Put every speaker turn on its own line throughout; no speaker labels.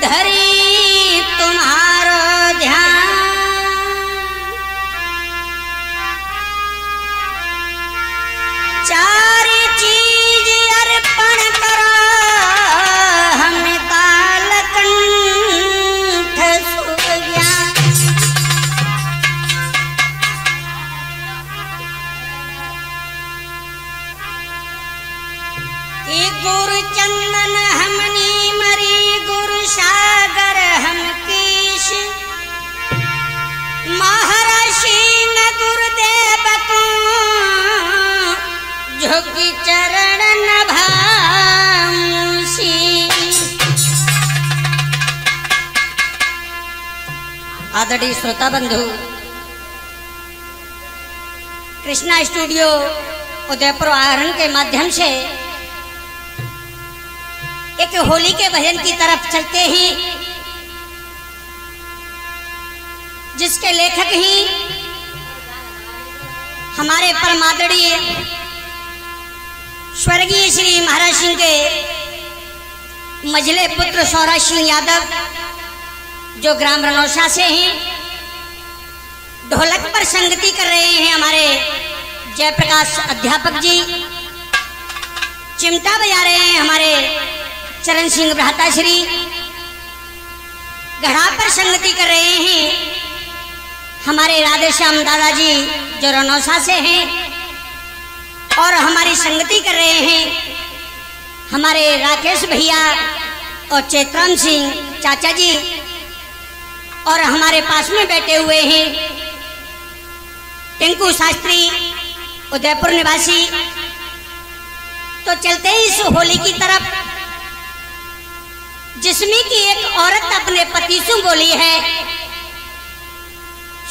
धरी तुम्हारो ध्यान, चार चीज अर्पण करो हम कालकंठ सुज्ञान। गुरु चंदन हमनी मरी, गुरु सागर हम कीश, महर्षि न गुरुदेव को झुकी चरण नभाऊसी। आदरणीय श्रोता बंधु, कृष्णा स्टूडियो उदयपुर आहरण के माध्यम से एक होली के भजन की तरफ चलते ही, जिसके लेखक ही हमारे परमादरणीय स्वर्गीय श्री महाराज सिंह के मझले पुत्र सौराज सिंह यादव, जो ग्राम रनौसा से हैं, ढोलक पर संगति कर रहे हैं हमारे जयप्रकाश अध्यापक जी, चिमटा बजा रहे हैं हमारे चरण सिंह भ्राता श्री, घड़ा पर संगति कर रहे हैं हमारे राधेश्याम दादाजी जो रनौसा से हैं, और हमारी संगति कर रहे हैं हमारे राकेश भैया और चेतराम सिंह चाचा जी, और हमारे पास में बैठे हुए हैं टिंकू शास्त्री उदयपुर निवासी। तो चलते हैं इस होली की तरफ, जिसमें कि एक औरत अपने पति से बोली है,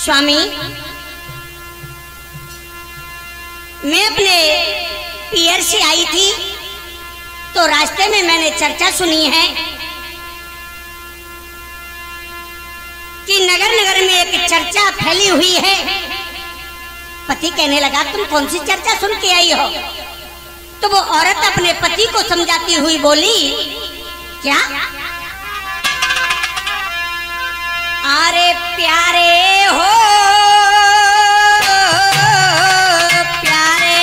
स्वामी मैं अपने पियर से आई थी, तो रास्ते में मैंने चर्चा सुनी है कि नगर नगर में एक चर्चा फैली हुई है। पति कहने लगा, तुम कौन सी चर्चा सुन के आई हो? तो वो औरत अपने पति को समझाती हुई बोली, क्या? अरे प्यारे हो प्यारे,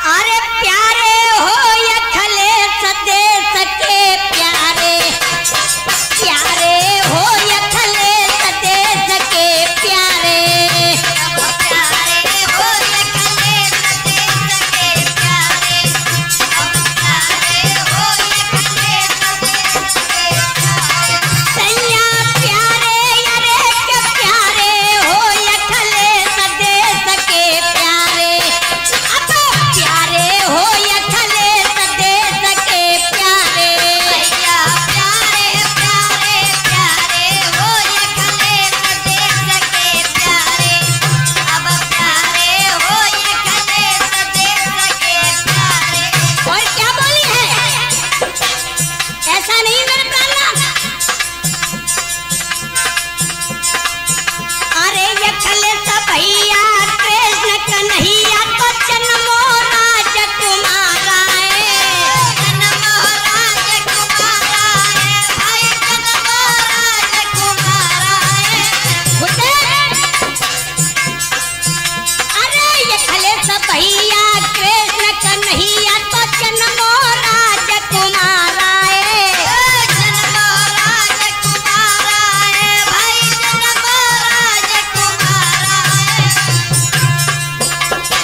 अरे प्यारे हो या खले सदे सके प्यारे, प्यारे हो या खले सदे सके प्यारे, प्यारे हो या खले सदे सके प्यारे, प्यारे हो या खले सदे सके सैया प्यारे, अरे के प्यारे हो या खले सदे सके प्यारे, अब प्यारे हो या खले सदे सके प्यारे, सैया प्यारे प्यारे प्यारे हो या खले सदे सके प्यारे, अब प्यारे हो या खले सदे सके प्यारे। और क्या बोली है? ऐसा नहीं मेरे प्राणनाथ, अरे ये खले भैया कृष्ण कन्हैया तो जन्मो राजकुमारा है, जन्मो राजकुमारा है भाई, जन्मो राजकुमारा है। अरे ये खले भैया कृष्ण कन्हैया तो जन्मो राजकुमारा है, जन्मो राजकुमारा है भाई, जन्मो राजकुमारा है।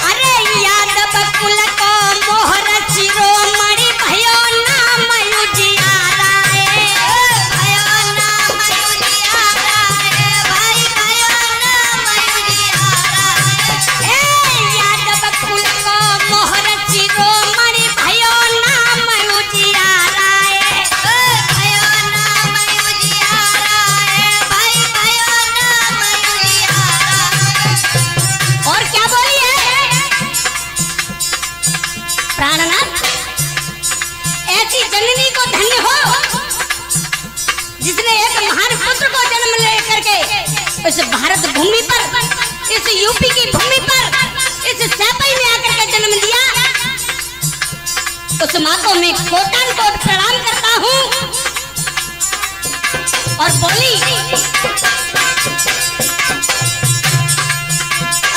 अरे यादव कुल को मोहर शिरोमणि भयो नाम उजियारा है, भयो नाम उजियारा है भाई, भयो नाम उजियारा है। यादव कुल को मोहर शिरोमणि भयो नाम उजियारा है, भयो नाम उजियारा है भाई, भयो नाम उजियारा है। और क्या बोली है प्राणनाथ? ऐसी जननी को धन्य हो जिसने एक महान पुत्र को जन्म लेकर के इस भारत भूमि पर, इस यूपी की भूमि पर, इस सैपाई में आकर के जन्म दिया। उस उस माँ को मैं कोटन कोट प्रणाम करता हूँ। और बोली,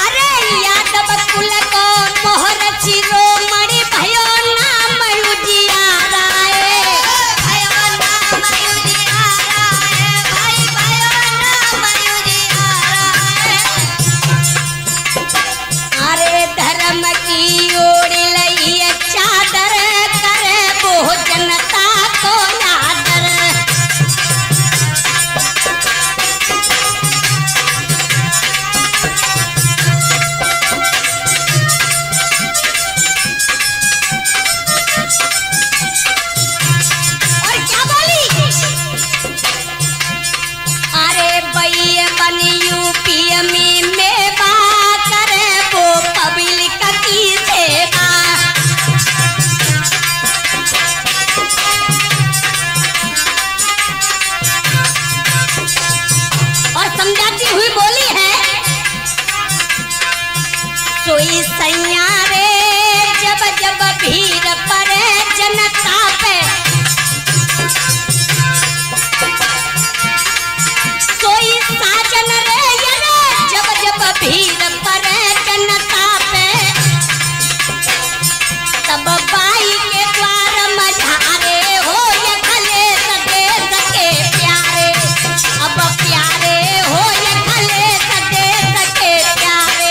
अरे यादव कुल को मोहर चिरो मणि भयो नाम उजियारा भयो नाम उजियारा भाई भयो नाम उजियारा। अरे धर्म की ओढ़ लई चादर करे वो जनता को आदर। सोई सैया रे जब जब भीड़ पड़े जनता पे, सोई साजन रे जब जब भीड़ पड़े जनता पे, तब बाई के द्वार मझारे हो ये खले देश के प्यारे। अब प्यारे हो ये खले देश के प्यारे।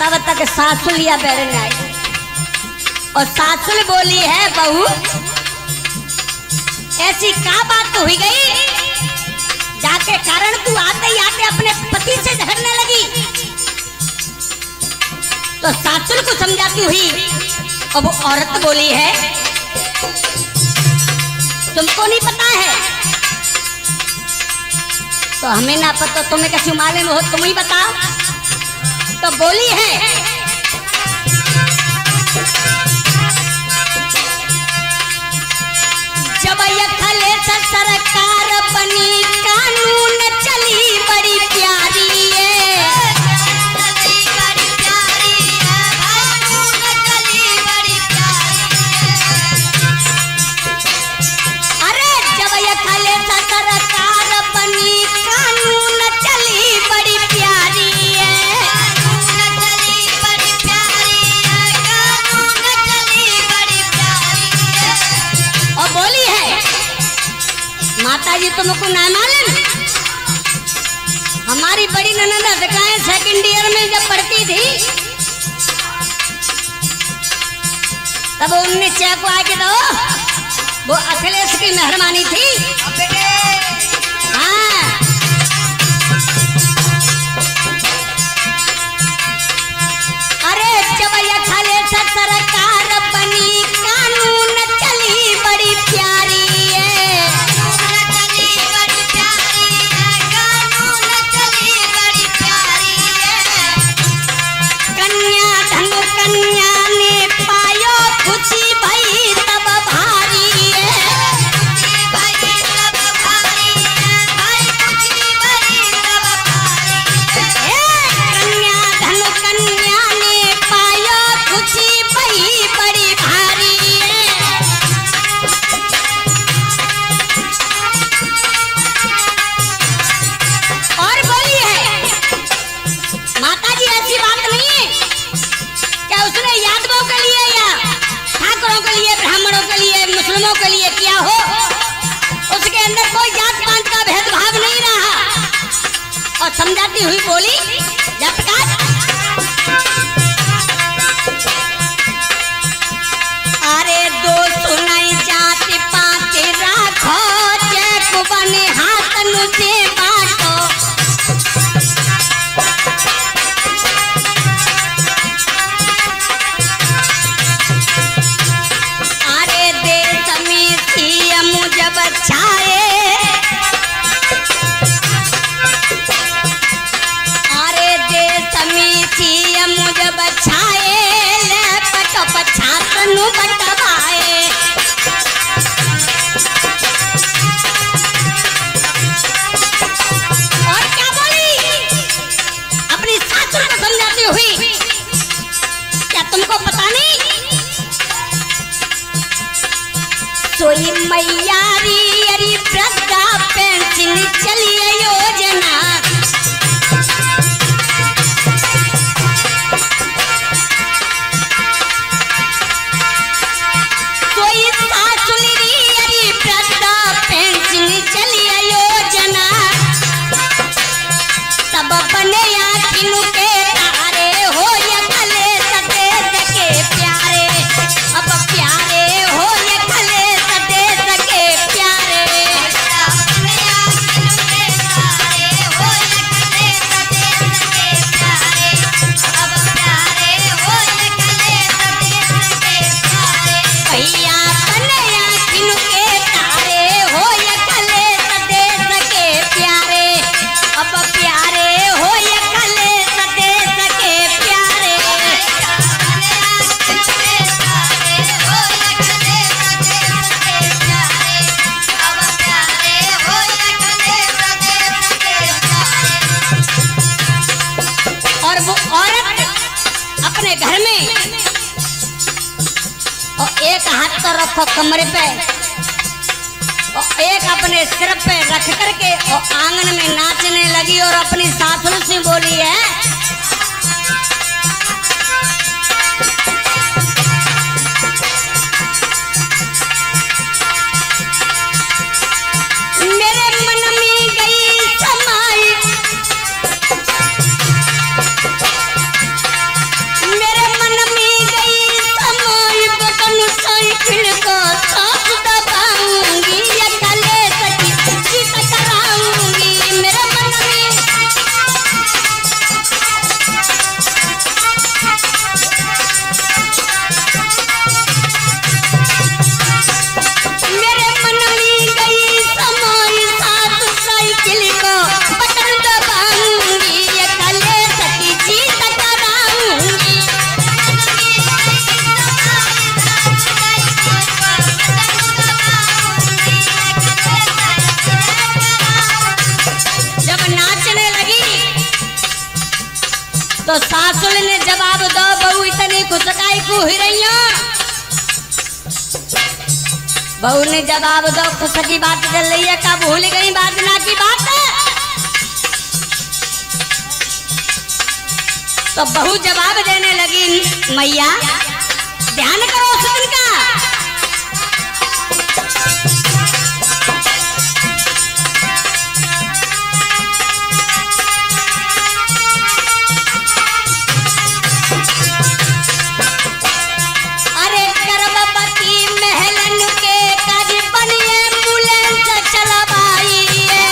तब तक सासुलिया बैरन आई और सासुल बोली है, बहू ऐसी क्या बात हुई गई जाके कारण तू आते ही आते अपने पति से झगड़ने लगी। तो सासुल को समझाती हुई और वो औरत बोली है, तुमको नहीं पता है तो हमें ना पता, तुम्हें कैसे मालूम हो, तुम ही बताओ। तो बोली है, जब यखले सरकार बनी कानून चली बड़ी प्यारी है, बड़ी प्यारी है, कानून चली बड़ी प्यारी है। अरे जब यखले सरकार बनी कानून चली बड़ी प्यारी है, माता जी तुमको ना मालूम, हमारी बड़ी ननद दिखाएं सेकंड ईयर में जब पढ़ती थी तब उनने चाकू आके दो, वो अखिलेश की मेहरबानी थी। हाँ अरे जब अखिलेश सरकार बनी कानून चली बड़ी प्यारी है, कन्या ने पायो खुशी भई तब भारी है, भाई तब भारी है, भाई खुशी भई तब भारी है। कन्या ने पायो खुशी भई बड़ी भारी है। और बोली है, माता जी ऐसी बात नहीं है उसने यादवों के लिए या ठाकुरों के लिए, ब्राह्मणों के लिए, मुस्लिमों के लिए किया हो, उसके अंदर कोई जात पात का भेदभाव नहीं रहा। और समझाती हुई बोली, झटकार अरे दो सुनाई जाति पाति राखो जय कुबने सोई मैयारी अरी वृद्धा पेंशन चलिए योजना। सोई सासुली अरी वृद्धा पेंशन चलिए योजना। तब बने आखिन के तारे हो या कले सदे सके प्यारे। अब प्यारे हो या कले सदे सके प्यारे। अपने आखिन के तारे हो या कले सदे सके प्यारे। अब प्यारे हो या कले सदे सके प्यारे। भैया बने आखिन के तारे हो या कले सदे सके प्यारे। अब प्यारे हो या कले सदे सके प्यारे। बने आखिन के तारे हो या कले सदे सके प्यारे। अब प्यारे हो या कले सदे सके प्यारे। और वो औरत अपने घर में और एक हाथ तो रखो कमरे पे और एक अपने सिर पे रख करके और आंगन में नाचने लगी और अपनी सासुर से बोली है, मेरे मन में गई समाई। मेरे मन में गई समाई बटन साइकिल का साथ दबाऊंगी या कले सकी जीत कराऊंगी। मेरे मन में मेरे मन में गई समाई साथ साइकिल को बटन दबाऊंगी या कले सकी जीत कराऊंगी। जब नाचने लगी तो सासुल ने जवाब दो, बहू इतनी खुशकाई को ही रही हो। बहू ने जवाब दो, खुश की बात चल रही है, का भूल गई बाजना की बात है। तो बहू जवाब देने लगी, मैया ध्यान करो उस दिन का। अरे गर्भवती महलन के काज बनिए एम्बुलेंस चलवाइए।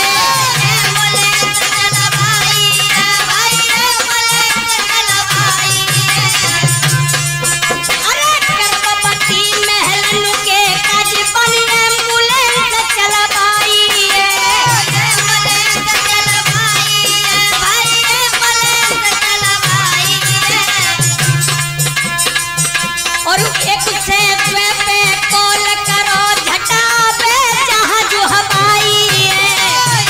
एम्बुलेंस चलवाइए भाई, एम्बुलेंस चलवाइए। अरे गर्भवती महलन के काज बनिए एम्बुलेंस चलवाइए। एम्बुलेंस चलवाइए भाई, एम्बुलेंस चलवाइए। और एक से पे कॉल करो झटावे जहाज हवाई है।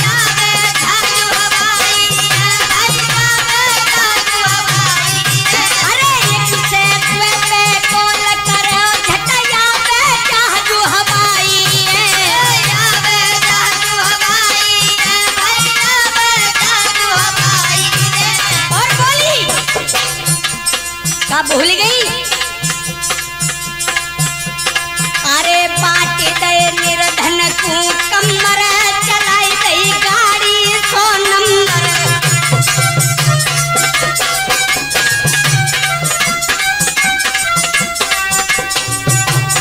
यावे जहाज हवाई है भाई, यावे जहाज हवाई है। अरे एक से पे कॉल करो झटावे जहाज हवाई है। यावे जहाज हवाई है भाई, यावे जहाज हवाई है। और बोली का भूल गई। अरे बाट दे निर्धन को कमर चलाई गई गाड़ी 100 नंबर।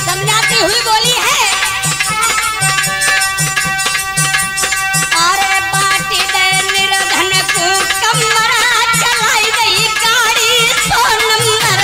समझाती हुई बोली है, अरे बाट दे निर्धन को कमर चलाई गई गाड़ी 100 नंबर।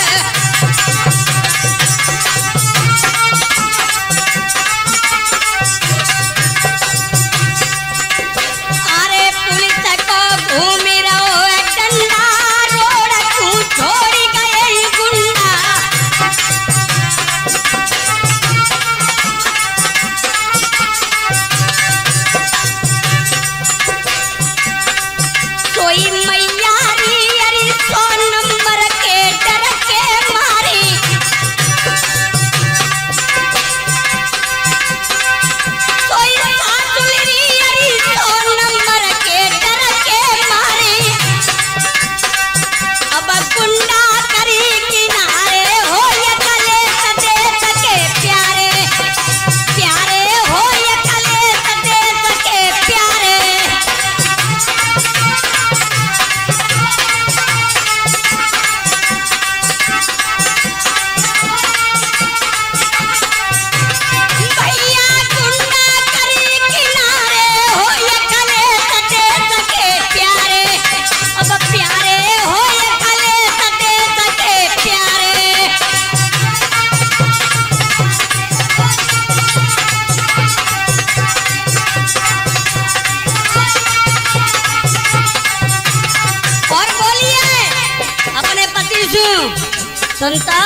सुनता,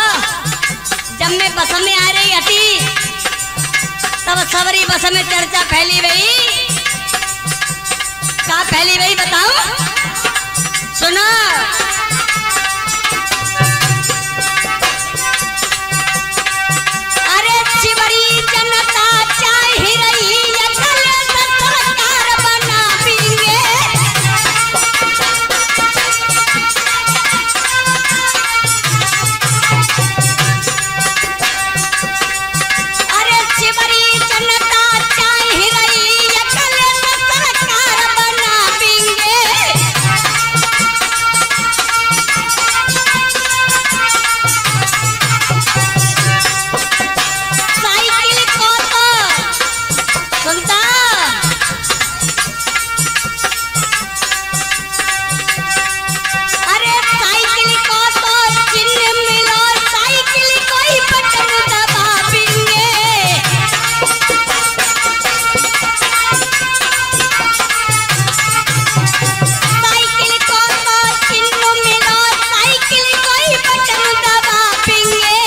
जब मैं बस में आ रही हती तब सबरी बस में चर्चा फैली गई। क्या फैली गई बताऊं? सुना, अरे शिवरी जनता चाह रही सरकार बना पींगे। अरे शिवरी जनता चाह रही सरकार बना पींगे। साइकिल को तो सुनता, अरे साइकिल को तो चिन्ह मिलो, साइकिल कोई बटन दबा पींगे। साइकिल को तो चिन्ह मिलो, साइकिल कोई बटन दबा पींगे।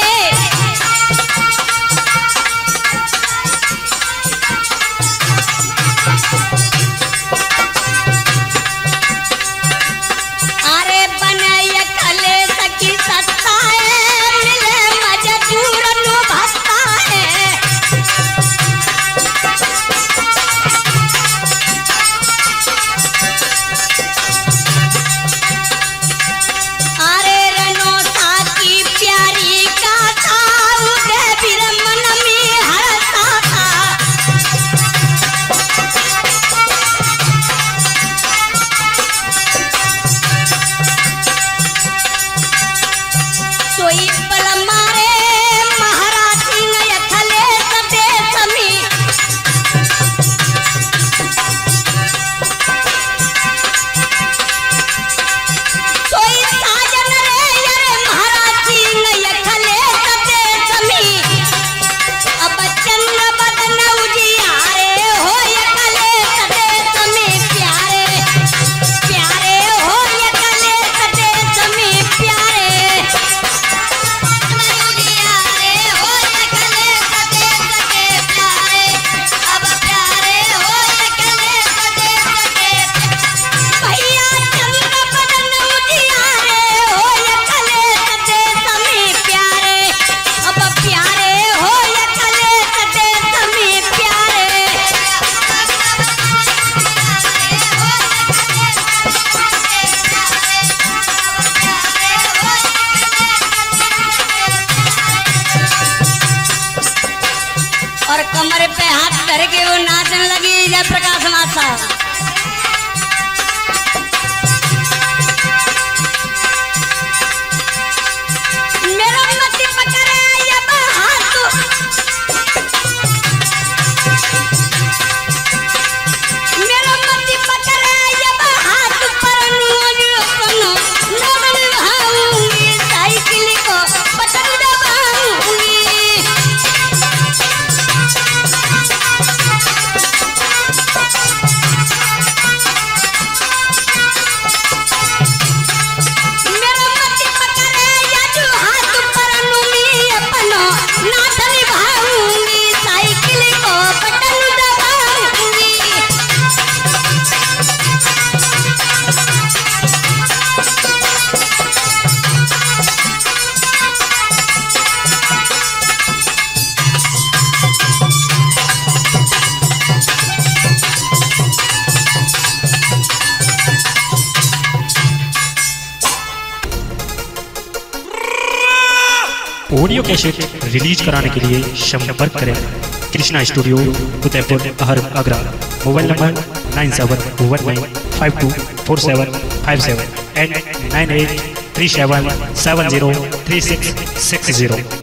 अरे बनाय कले सकी सत्ता है, मिले मजदूर नु भत्ता है। अरे रनौसा की प्यारी का था, उदय फिर मन में हरता था। सोई पल मारे महाराज सिंह यथले सदेश में। सोई साजन रे यरे महाराज सिंह यथले सदेश में। अब चंद्र बदन उजियारे हो यथले सदेश में प्यारे। प्यारे हो यथले सदेश में प्यारे। उजियारे हो यथले सदेश के प्यारे। अब प्यारे हो यथले सदेश के भैया। चंद्र बदन उजियारे हो यथले सदेश में प्यारे। अब प्यारे हो यथले सदेश में प्यारे। और कमर पे हाथ करके वो नाचने लगी जयप्रकाश माता। मेरा मति पकड़े अब हाथ, मेरा मति पकड़े अब हाथ पर नोज अपनो न निभाऊंगी। साइकिल को बटन दबाऊंगी। मेरा मति पकड़े यदु हाथ पर नुमी अपनो नाथ निभाऊंगी। साइकिल को बटन दबाऊंगी।
ऑडियो कैसेट रिलीज कराने के लिए संपर्क करें Krishna studio Udaipur Ahar Agra. Mobile number 9719524757 and 9837703660।